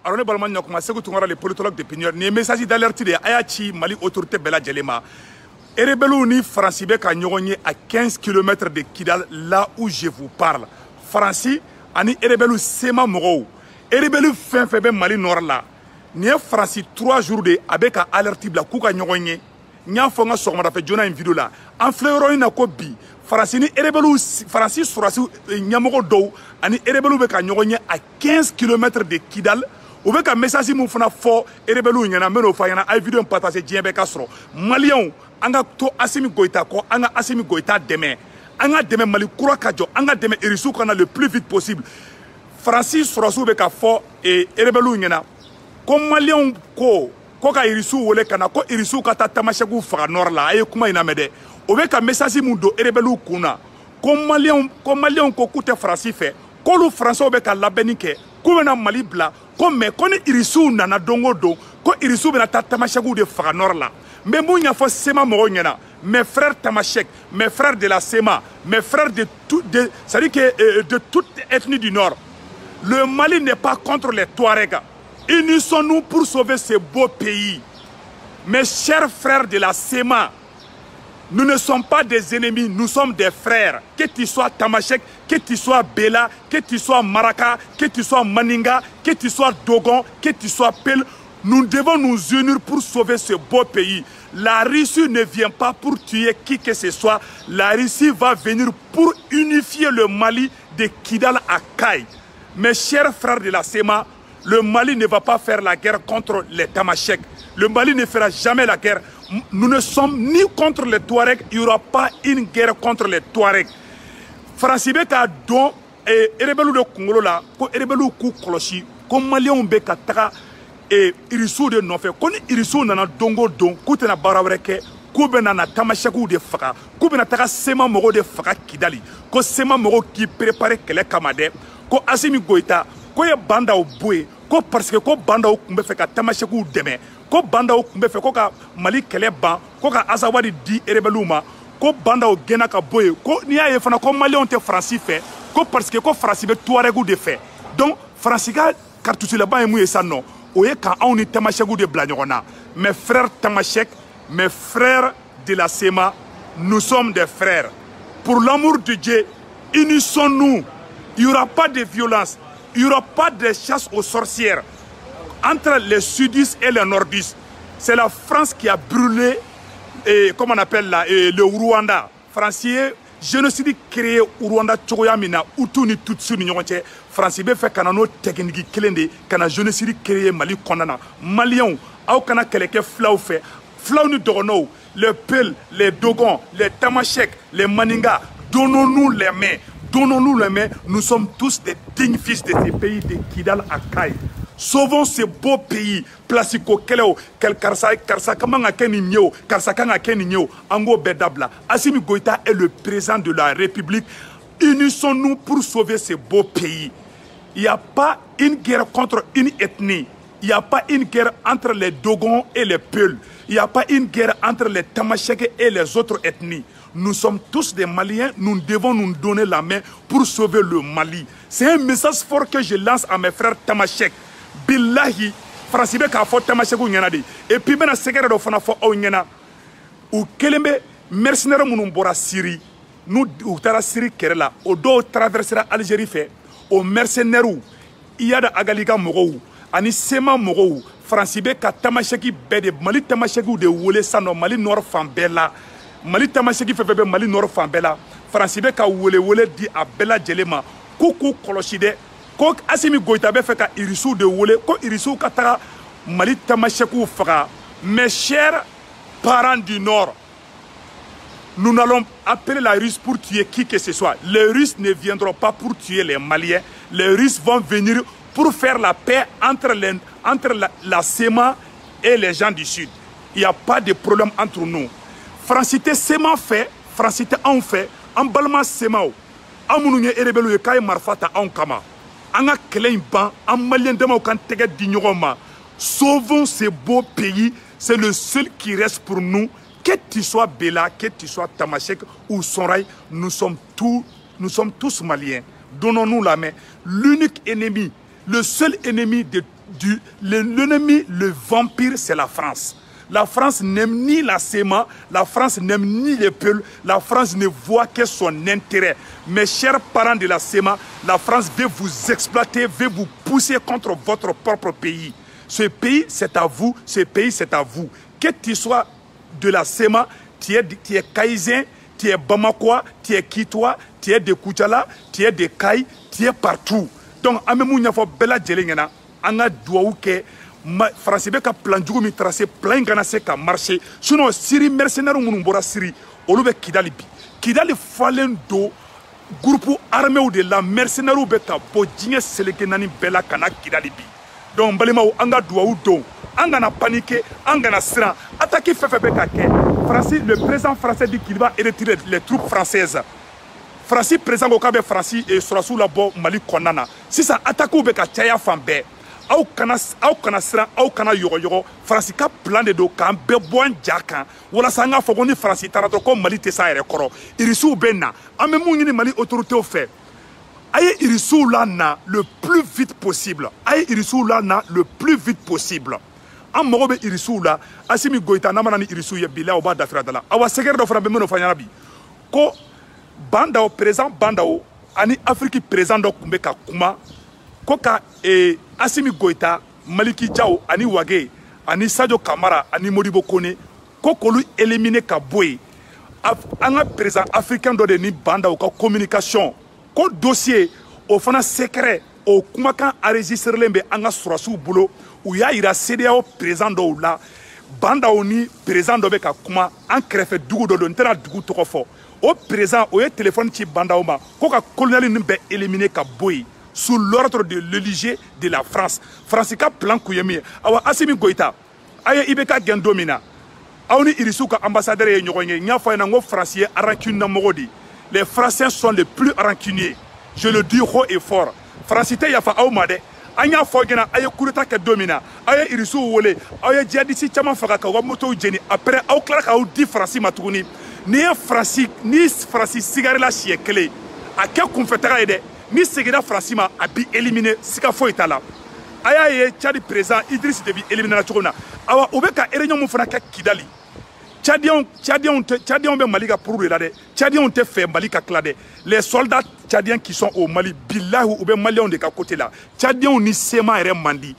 alors ne balma nyakuma segu tungara les politologues d'opinion ni message d'alerte de ayachi Mali autorité bela djelema erebelu ni francibe ka nyonye à 15 km de Kidal là où je vous parle Franci ani erebelu sema moro erebelu fin febe Mali nord là ni Franci 3 jours de avec alerte bla kuka nyonye nya fonga sokma fait jona une vidéo là en fleuro ina ko bi Franci ni erebelu Franci surasi nyamoko do ani erebelu be ka nyonye à 15 km de Kidal ou bien un message mon fana fort erebelu nyana meno fa yana ay vidéo partager djembe ka soro malien anga to Assimi Goïta ko anga Assimi Goïta demain anga demain Mali kura kajo anga demain irisu kana le plus vite possible Francis Surasu be ka fort et erebelu nyana ko malien ko ka irisu wole kana ko irisu ka tamashagu fa nord la ay kuma ina mede o be ka message mun do erebelu kuna ko malien ko kute Francis fait ko lu français be ka labenike ko na Mali bla ko me ko ni irisu nana dongo do ko irisu be na tamashagu de fa nord la mais bon y a fait Sema Moronyana mes frères Tamashek mes frères de la Sema mes frères de tout ça dit que de toute ethnie du nord le Mali n'est pas contre les Touaregs unissons-nous pour sauver ce beau pays mes chers frères de la Sema nous ne sommes pas des ennemis nous sommes des frères que tu sois Tamashek que tu sois Bela que tu sois Maraka que tu sois Maninga que tu sois Dogon que tu sois Pel nous devons nous unir pour sauver ce beau pays. La Russie ne vient pas pour tuer qui que ce soit. La Russie va venir pour unifier le Mali de Kidal à Kay. Mes chers frères de la SEMA, le Mali ne va pas faire la guerre contre les Tamashek. Le Mali ne fera jamais la guerre. Nous ne sommes ni contre les Touaregs. Il n'y aura pas une guerre contre les Touaregs. Francibe ka don erebelu de Congolo la ko erebelu ku kolosi ko Malien be ka taga et irisu de nɔfɛ ko ni irisu nana dongo don k'u tɛna baara wɛrɛ kɛ k'u bɛ nana tamasɛkiw de faga k'u bɛna taga Sema mɔgɔw de faga Kidali ko Sema mɔgɔw k'i préparé kɛlɛ kama dɛ ko Assimi Goïta ko ye bandaw bɔ yen ko parce que ko bandaw tun bɛ fɛ ka tamasɛkiw dɛmɛ ko bandaw tun bɛ fɛ ko ka Mali kɛlɛ ban ko ka Azawadi di erebeliw ma ko bandaw gɛnna ka bɔ yen ko n'i y'a ye fana ko Maliyɛnw tɛ Faransi fɛ ko parce que ko Faransi bɛ Touaregiw de fɛ donc Faransi ka cartouche laban ye mun ye sa nɔ Oye quand on est Tamashek de Blagnona. Mes frères Tamashek, mes frères de la Sema, nous sommes des frères. Pour l'amour de Dieu, unissons-nous. Il n'y aura pas de violence. Il n'y aura pas de chasse aux sorcières. Entre les sudistes et les nordistes, c'est la France qui a brûlé, comment on appelle là, le Rwanda. Français, génocide créé au Rwanda, Tchogoyamina, Hutu ni Tutsi ni Nyonche. France be fait kana no technique kelende kana génocide créé Mali kondana Maliens aw kana keleke flaw fait flaw ni dogono les Pel les Dogon les Tamashek les Maninga donnons-nous les mains nous sommes tous des dignes fils de ces pays de Kidal à Kay sauvons ce beau pays Placiko Keleo quel Karsa kamanga keni nyeo Karsa kanga keni nyeo ango bedabla Assimi Goïta est le président de la République unissons-nous pour sauver ce beau pays. Il n'y a pas une guerre contre une ethnie. Il n'y a pas une guerre entre les Dogons et les Peuls. Il n'y a pas une guerre entre les Tamashek et les autres ethnies. Nous sommes tous des Maliens. Nous devons nous donner la main pour sauver le Mali. C'est un message fort que je lance à mes frères Tamashek. Billahi, Francibe ka fo Tamashek ou nyana di. Et puis ben a sekere do fana fo o nyana. Ou kelembe mercenaires munum bora Syrie. Nous ou tara Syrie kerela. O do traversera Algérie fait. Aux mercenaires, il y a des Agaliga Moro, ani Sema Moro, Francibe ka Tamasheki bede, Mali Tamasheki de Wole Sano, Mali Nord Fambela, Mali Tamasheki fait Mali Nord Fambela, Francibe ka Wole di a Bella Djelema, Koukou Koloshide, Kok Assimi Goïta be fait ka Irisu de Wole, Ko Irisu Katara, Mali Tamasheku Fra, mes chers parents du Nord. Nous n'allons appeler la Russie pour tuer qui que ce soit. Les Russes ne viendront pas pour tuer les Maliens. Les Russes vont venir pour faire la paix entre la Sema et les gens du Sud. Il n'y a pas de problème entre nous. Francité Sema fait, Francité en fait, en balma Sema. Amunye erebelu ye kay marfata en kama. Anga kelen ban, en malien demo kan tege dignoma. Sauvons ce beau pays. C'est le seul qui reste pour nous. Que tu sois Bela, que tu sois Tamashek ou Sonrai, nous sommes tous Maliens. Donnons-nous la main. L'unique ennemi Le seul ennemi l'ennemi, le vampire, c'est la France. La France n'aime ni la SEMA, la France n'aime ni les peuples, la France ne voit que son intérêt. Mes chers parents de la SEMA, la France veut vous exploiter, veut vous pousser contre votre propre pays. Ce pays, c'est à vous, ce pays, c'est à vous. Que tu sois de la SEMA, tu es Kaïsien, tu es Bamakois, tu es Kitois, tu es de Koutchala, tu es de Kaï, tu es partout. Donc, Amemou Nyafo Bella Djelengena, Anga Douaouke, France be ka plan jugu mi tracé plan gana se ka marché sinon Syrie mercenaires munun bora Syrie olu be Kidali bi Kidali falen do groupe armé de la mercenaires be ka bo jinge seleke nani bela kana Kidali bi donc balemaw anga duwawu do anga na paniquer anga na sira attaquer fefe be ka ke France le président français dit qu'il va retirer les troupes françaises France président ko ka be France et sous la bo Mali konana si ça attaque be ka chaya fambe aw kana siran aw kana yogo France ka plan de do kan be bon jakan wala sanga fo ni France taara to ko Mali te sa yɛrɛ kɔrɔ irisiw bɛ na an bɛ mun ɲini Mali autorités fɛ a ye irisiw la na le plus vite possible a ye irisiw la na le plus vite possible an mago bɛ irisiw la Assimi Goïta n'a mana ni irisiw ye bilahi o b'a dafira da la awa sɛgɛrɛ dɔ fana bɛ minnu fɔ ɲɛna bi ko Bandao président Bandao ani Afrique président dɔ tun bɛ ka kuma ko ka Assimi Goïta, Maliki Diao, ani Wage, ani Sadio Kamara, ani Modibo Kone, ko kolu éliminer ka boy. Anga président africain do de ni banda ou ka communication. Ko dossier au fana secret au kumakan enregistré lembe anga surasu boulot ou ya ira CEDEAO président do la banda ou ni président do be ka kuma en krefe dugu do ntera dugu toko fo. Au président o ye téléphone ci banda ou ma ko ka colonel ni be éliminer ka boy. Sous l'ordre de l'éligier de la France. France ka plan kuyemi. Awa Assimi Goïta. Aye ibeka gendomina. Aoni irisu ka ambassadeur ye nyogonye. Nya fa na ngo français rancune na mogodi. Les Français sont les plus rancuniers. Je le dis haut et fort. Francité ya fa awmade. Anya fo gena aye kureta ka domina. Aye irisu wole. Aye djihadisi chama faka ka moto jeni. Après aw klara ka di France matuguni. Ni France ni France cigare la siècle. A ke confetera ede. Ni Segeda Francima a bi éliminé sika fo itala aya ye Tchad président Idriss Déby éliminé la chokona awa obeka réunion mu fana ka Kidali Tchadiens be Mali ka pour la de Tchadiens te fait Mali ka klade les soldats tchadiens qui sont au Mali billahi ou be maliens de ka côté là Tchadiens ni sema ere mandi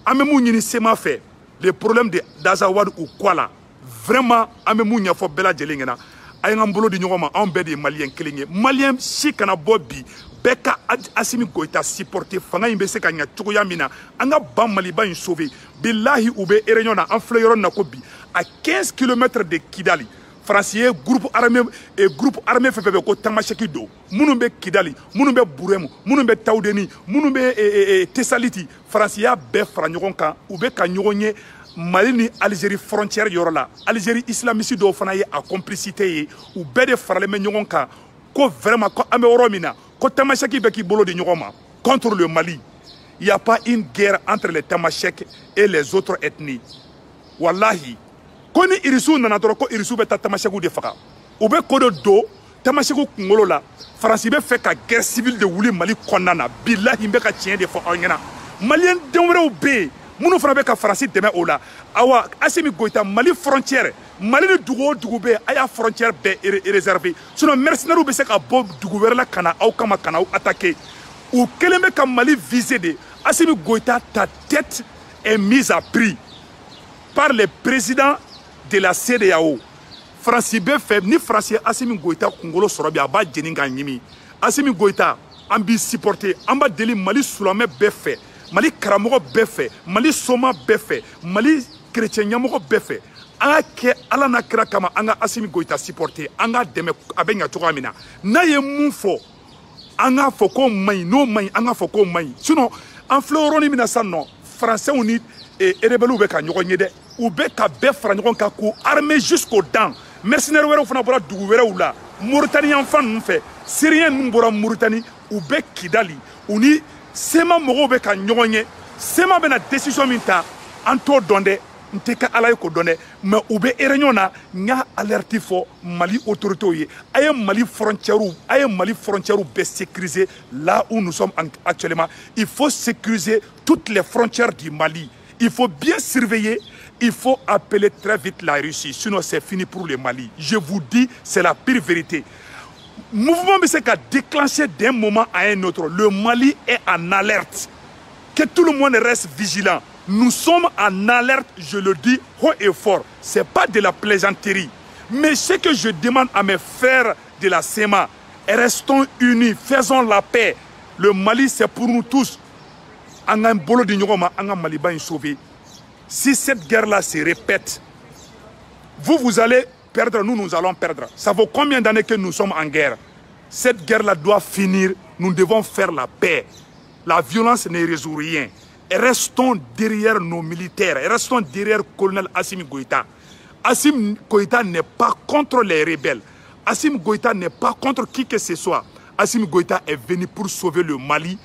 amemu ni sema fait les problèmes de d'Azawad ou quoi là vraiment amemu nya fo bela jelengena ay ngambolo di nyoma on be de Maliens kelinge Maliens shikana bobi Beka Assimi Goïta supporté fanga imbe se kanya chokoya mina anga ban Maliba in sauvé billahi ube ereñon na en fleuron na kobi à 15 km de Kidali Français groupe armé fefebe ko tamasheki do munumbe Kidali munumbe Buremu munumbe Taoudeni munumbe Tessaliti Français be fra ñogon kan ube ka ñogonye Mali ni Algérie frontière yorola Algérie islamiste do fana ye a complicité ye ou be de farale me ñogon kan ko vraiment ko amé oromina ko tamasheki be ki bolo di ñogoma contre le Mali il y a pas une guerre entre les tamashek et les autres ethnies wallahi koni irisu nana doro ko irisu be tamasheku de faka ou be kodo do tamasheku kungolo la France be fait ka guerre civile de wuli Mali konnana billahi be ka tien de fo onyana malien demrew be munu fana be ka France deme o la awa Assimi Goïta Mali frontière Mali ni dugu be aya frontière be réservé sinon mercenaires be se ka bo dugu wɛrɛ la kana aw kama kana aw attaquer ou keleme ka Mali visé de Assimi Goïta ta tête est mise à prix par les présidents de la CEDEAO France be fait ni France Assimi Goïta kungolo sorobi aba jeninga nyimi Assimi Goïta ambi supporter amba deli Mali sulame be fait Mali karamogo be fait Mali soma be fait Mali chrétien nyamogo be fait anga ke ala na kira kama anga Assimi Goïta supporter anga deme abenya to amina na ye mun fo anga fo ko mai no mai anga fo ko mai sinon en floroni mina sanno français uni et rebelu be ka nyogonye de ou be ka be fra nyogon ka ko armée jusqu'aux dents mercenaires wéro fana bora dugu wéro la Mauritanie en fan fait syrien mbora Mauritanie ou be Kidali uni sema mogo be ka nyogonye sema be na décision minta anto donde n'teka ala ko donné mais ou be réunion na nga alerti fo Mali autorité aye Mali frontière be sécuriser là où nous sommes actuellement. Il faut sécuriser toutes les frontières du Mali. Il faut bien surveiller. Il faut appeler très vite la Russie, sinon c'est fini pour le Mali. Je vous dis, c'est la pire vérité. Mouvement B s'est déclenché d'un moment à un autre. Le Mali est en alerte. Que tout le monde reste vigilant. Nous sommes en alerte, je le dis haut et fort. Ce n'est pas de la plaisanterie. Mais ce que je demande à mes frères de la SEMA, restons unis, faisons la paix. Le Mali, c'est pour nous tous. Si cette guerre-là se répète, vous allez perdre, nous allons perdre. Ça vaut combien d'années que nous sommes en guerre? Cette guerre-là doit finir. Nous devons faire la paix. La violence ne résout rien. Et restons derrière nos militaires. Et restons derrière le colonel Assimi Goïta. Assimi Goïta n'est pas contre les rebelles. Assimi Goïta n'est pas contre qui que ce soit. Assimi Goïta est venu pour sauver le Mali.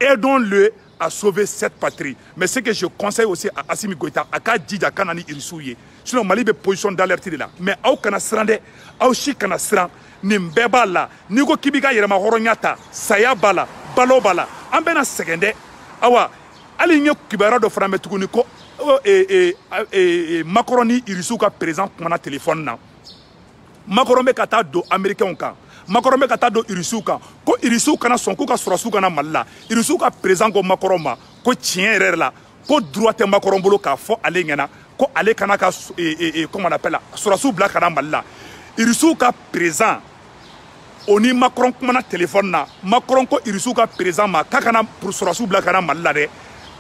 Aidons-le à sauver cette patrie. Mais ce que je conseille aussi à Assimi Goïta, à Kadjidja Kanani Irisouye, sinon Mali est position d'alerte là. Mais au Kanasrande, au Chikanasran, Nimbeba là, Nigo Kibiga Yerama Horonyata, Sayabala, Balobala, Ambena Segende, Awa, Aligno Kibara de Frametukuniko, Macaroni Irisouka présent pour mon téléphone. Macron be kata do américain kan Macron be kata do irisuka ko irisuka na sonko ka surasuka na malla irisuka présent ko Macron ma ko tien la ko droite Macron bolo ka fo ale ngena ko ale kana ka comment on appelle surasu bla kana malla irisuka présent oni Macron kuma na téléphone na Macron ko irisuka présent ma kakana pour surasu bla kana malla de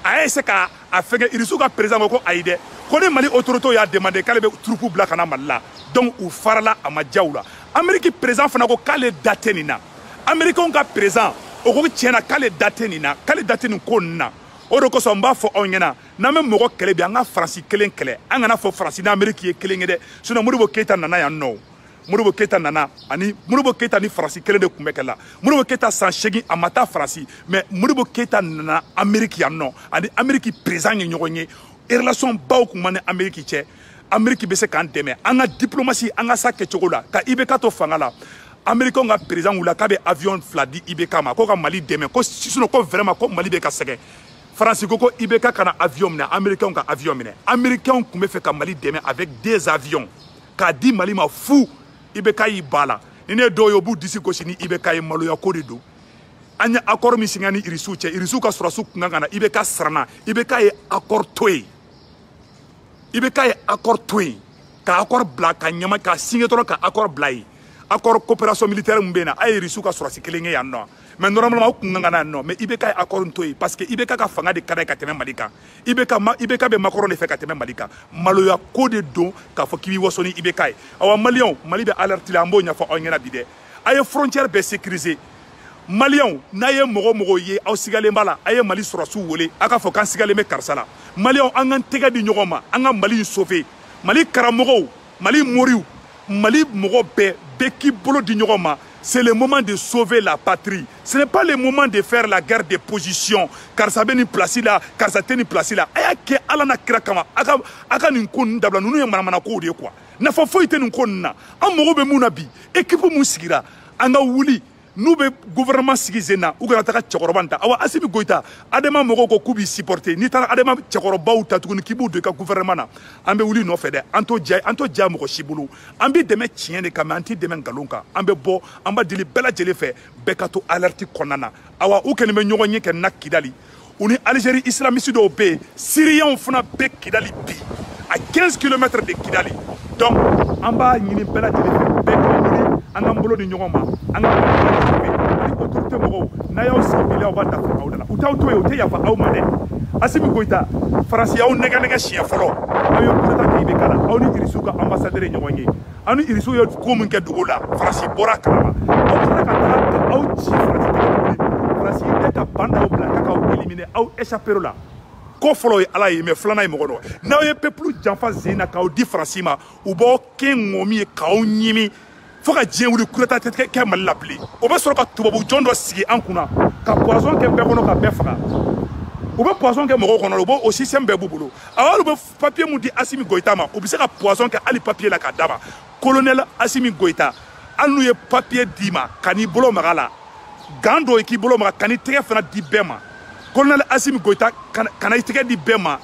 a ese ka a fege irisuka présent ko aide ko ne Mali autorité ya demandé kale be troupe bla kana malla. Donc, ou farla à Madjaoula. Amérique présent, Fanako, Kale Datenina. Américain présent, Oko Tiena, Kale Datenina, Kale Datenin Kona. Oroko Samba for Onyana. N'a même Moro Kelebi, Anga Francis Kelen Kele. Angana for Francis, Amérique Kelengede. Suna Murubo Keta Nana, no. Murubo Keta Nana, Ani, Murubo Keta ni Francis Kele de Kumekela. Murubo Keta Sanchegi, Amata Francis. Mais Murubo Keta Nana, Amérique no. Ani Amérique présent, Nyoronye. Et relation Baokumane Amérique Tché. Amérique be se kan deme anga diplomatie anga sa ke chokola ka ibeka to fangala américain nga président ou la ka be avion fladi ibeka ma ko ka Mali deme ko sino ko vraiment ko Mali be ka sege France ko ibeka kana avion na américain ka avion mine américain ku me fe ka Mali deme avec des avions ka di Mali ma fou ibeka yi bala ine do yo bu disi ko sini ibeka yi malo ya ko de do anya accord mi singani irisu ka surasu ngana ibeka sarana ibeka yi accord toy Ibeka est accord twin, ka accord bla ka nyama ka signé ka accord blai, accord coopération militaire mbena ay risuka sur sikelenge ya no. Mais normalement o kungana no, mais Ibeka est accord twin parce que Ibeka ka fanga de kada ka teme malika. Ibeka be Macron le fait ka teme malika. Malo ya code don ka fo kiwi wasoni Ibeka. Awa Mali be alerte la mbo nya fo onyana bide. Ay frontière be sécurisée. Maliens, naye mogo ye au sigalembala aye Mali surasu wole aka fo kan sigaleme karsala Maliens angan tega di nyogoma anga Mali sauver Mali karamogo Mali moriu Mali mogo beki bolo di nyogoma. C'est le moment de sauver la patrie. Ce n'est pas le moment de faire la guerre de position. Car ça beni place là, car ça teni place là. Aya ke alana krakama aka ninkon dabla nunu ya manamana ko de quoi. Na fo foite ninkon na. Am mogo be munabi équipe musigira anga wuli. Nous be gouvernement sigizena ou kana taka tchekorobanta awa Assimi Goïta adema mogo ko kubi supporter ni tara adema tchekoroba ou tatukuni kibu de ka gouvernement na ambe wuli no fede anto dia mogo shibulu ambe deme tien de kama anti deme ngalonka ambe bo amba dili bela jele fe bekato alerte konana awa ou kene me nyonye ke nak Kidali uni Algérie islamiste do be Syriens funa be Kidali bi à 15 km de Kidali donc amba nyini bela jele fe be anga mbolo di nyongoma anga autorité mogo na yaw sibile o banda fa awdala utawto yo te ya fa awmane Assimi Goïta France yaw nega chien folo ayo kutata ke be kala awni irisuka ambassadeur nyonye anu irisu yo ko mun ke dugola France bora kala aw ci France de ka banda o blanca ka o éliminer aw échapper là ko folo ala yi me flana yi mogo no na yo peuple janfa zena ka o di France ma u bo ken ngomi ka o nyimi faut que Dieu vous courte tête qu'elle m'a l'appelé. On va sur le cas tout le monde doit signer en kuna. Ka poison qu'elle perd on ka perd fera. u bɛ poisson kɛ mɔgɔw kɔnɔ u b'o système bɛɛ b'u bolo awɔ olu bɛ papier mun di Assimi Goïta ma u bɛ se ka poisson kɛ hali papier la k'a d'a ma colonel Assimi Goïta hali n'u ye papier d'i ma ka n'i bolo maga la gan dɔ i k'i bolo maga ka n'i tɛgɛ fana di bɛɛ ma colonel Assimi Goïta kana i tɛgɛ di bɛɛ ma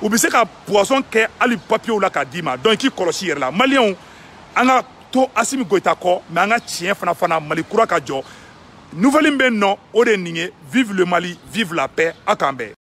u bɛ se ka poisson kɛ hali papier la k'a d'i ma donc i k'i kɔlɔsi yɛrɛ la maliyɛnw an ka to Assimi Goïta kɔ mais an ka tiɲɛ fana Mali kura ka jɔ nouvelle bɛ yen nɔ o de ye nin ye vive le Mali vive la paix a k'an bɛn